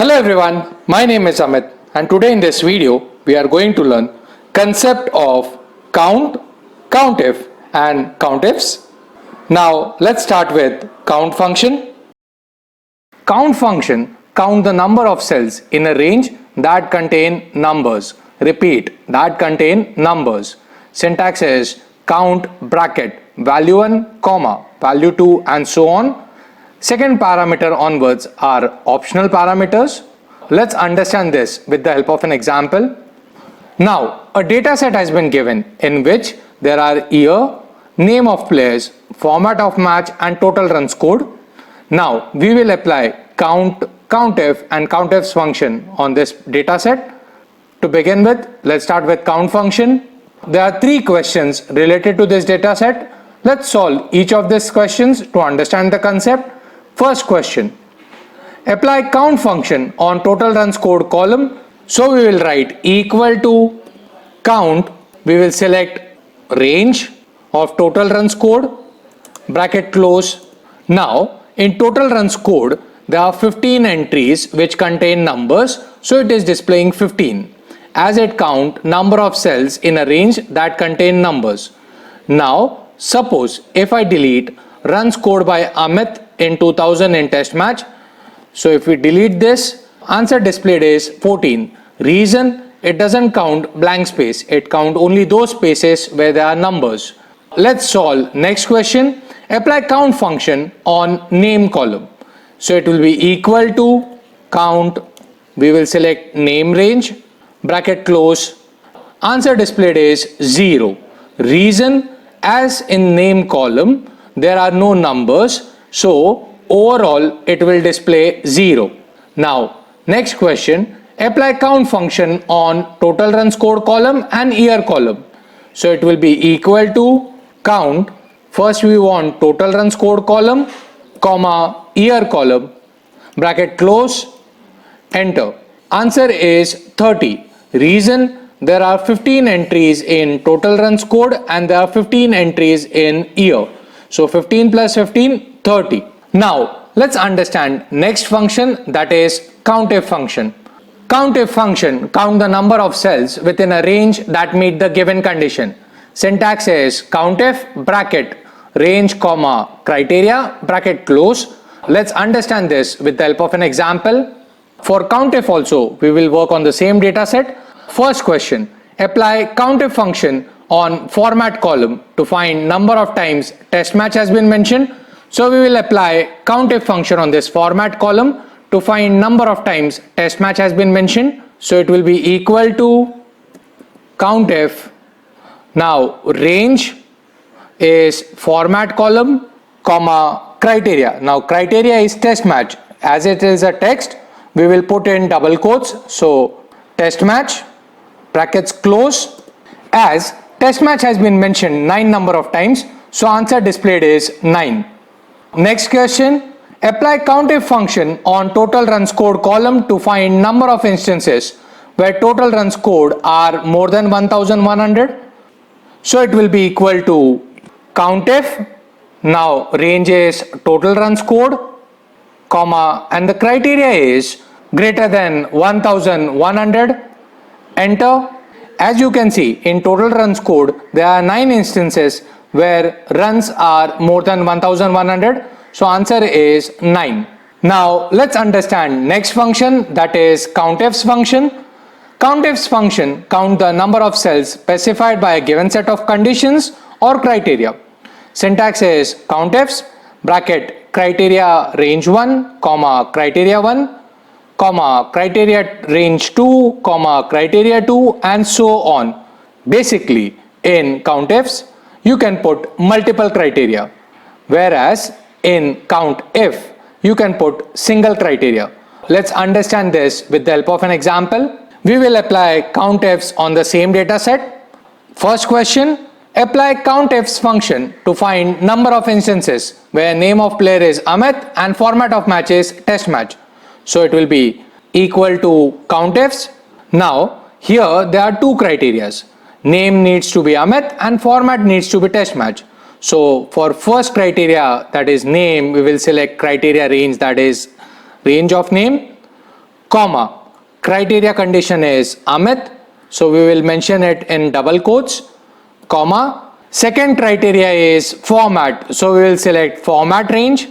Hello everyone, my name is Amit and today in this video we are going to learn concept of count, countif and countifs. Now let's start with count function. Count function count the number of cells in a range that contain numbers. Repeat, that contain numbers. Syntax is count bracket value 1 comma value 2 and so on. Second parameter onwards are optional parameters. Let's understand this with the help of an example. Now, a data set has been given in which there are year, name of players, format of match and total run scored. Now, we will apply count, countif and countifs function on this data set. To begin with, let's start with count function. There are three questions related to this data set. Let's solve each of these questions to understand the concept. First question, apply count function on total run scored column. So we will write equal to count, we will select range of total run scored, bracket close. Now in total run scored there are 15 entries which contain numbers, so it is displaying 15 as it count number of cells in a range that contain numbers. Now suppose if I delete run scored by Amit in 2000 in test match. So if we delete this, answer displayed is 14. Reason, it doesn't count blank space, it count only those spaces where there are numbers. Let's solve next question. Apply count function on name column. So it will be equal to count, we will select name range, bracket close. Answer displayed is 0. Reason, as in name column there are no numbers, so overall it will display 0. Now next question, apply count function on total run scored column and year column. So it will be equal to count, first we want total run scored column, comma year column, bracket close, enter. Answer is 30. Reason, there are 15 entries in total run scored and there are 15 entries in year. So 15 plus 15, 30. Now let's understand next function, that is countif function. Countif function count the number of cells within a range that meet the given condition. Syntax is countif bracket range comma criteria bracket close. Let's understand this with the help of an example. For countif also we will work on the same data set. First question, apply countif function on format column to find number of times test match has been mentioned. So we will apply countif function on this format column to find number of times test match has been mentioned. So it will be equal to countif. Now range is format column comma criteria. Now criteria is test match. As it is a text, we will put in double quotes. So test match brackets close. As test match has been mentioned 9 number of times, so answer displayed is 9. Next question, apply countif function on total run scored column to find number of instances where total run scored are more than 1100. So it will be equal to countif. Now range is total run scored, comma, and the criteria is greater than 1100. Enter. As you can see, in total run scored there are 9 instances where runs are more than 1100. So answer is 9. Now let's understand next function, that is countifs function. Countifs function count the number of cells specified by a given set of conditions or criteria. Syntax is countifs bracket criteria range 1 comma criteria 1 comma criteria range 2 comma criteria 2 and so on. Basically in countifs you can put multiple criteria, whereas in countif you can put single criteria. Let's understand this with the help of an example. We will apply countifs on the same data set. First question, apply countifs function to find number of instances where name of player is Amit and format of match is test match. So it will be equal to countifs. Now here there are two criterias. Name needs to be Amit and format needs to be test match. So for first criteria, that is name, we will select criteria range, that is range of name, comma. Criteria condition is Amit, so we will mention it in double quotes, comma. Second criteria is format, so we will select format range,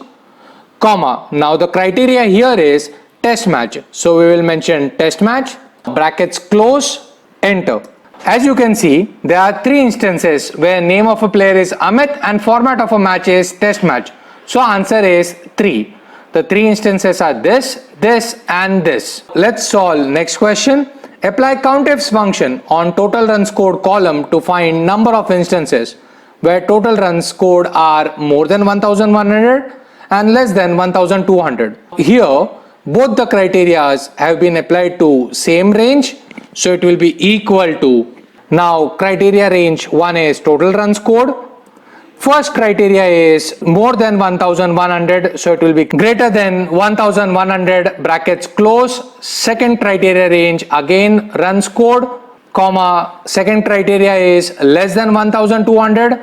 comma. Now the criteria here is test match, so we will mention test match, brackets close, enter. As you can see, there are three instances where name of a player is Amit and format of a match is test match. So answer is 3. The three instances are this, this and this. Let's solve next question. Apply COUNTIFs function on total runs scored column to find number of instances where total runs scored are more than 1100 and less than 1200. Here both the criteria have been applied to same range, so it will be equal to. Now criteria range 1 is total runs scored. First criteria is more than 1100, so it will be greater than 1100, brackets close. Second criteria range again runs scored, comma. Second criteria is less than 1200,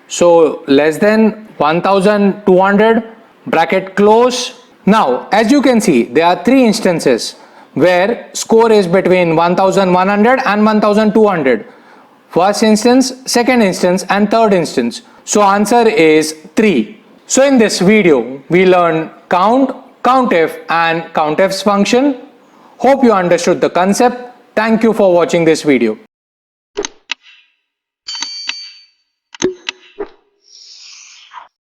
so less than 1200, bracket close. Now as you can see, there are three instances where score is between 1100 and 1200. First instance, second instance and third instance. So answer is 3. So in this video, we learned count, countif and countifs function. Hope you understood the concept. Thank you for watching this video.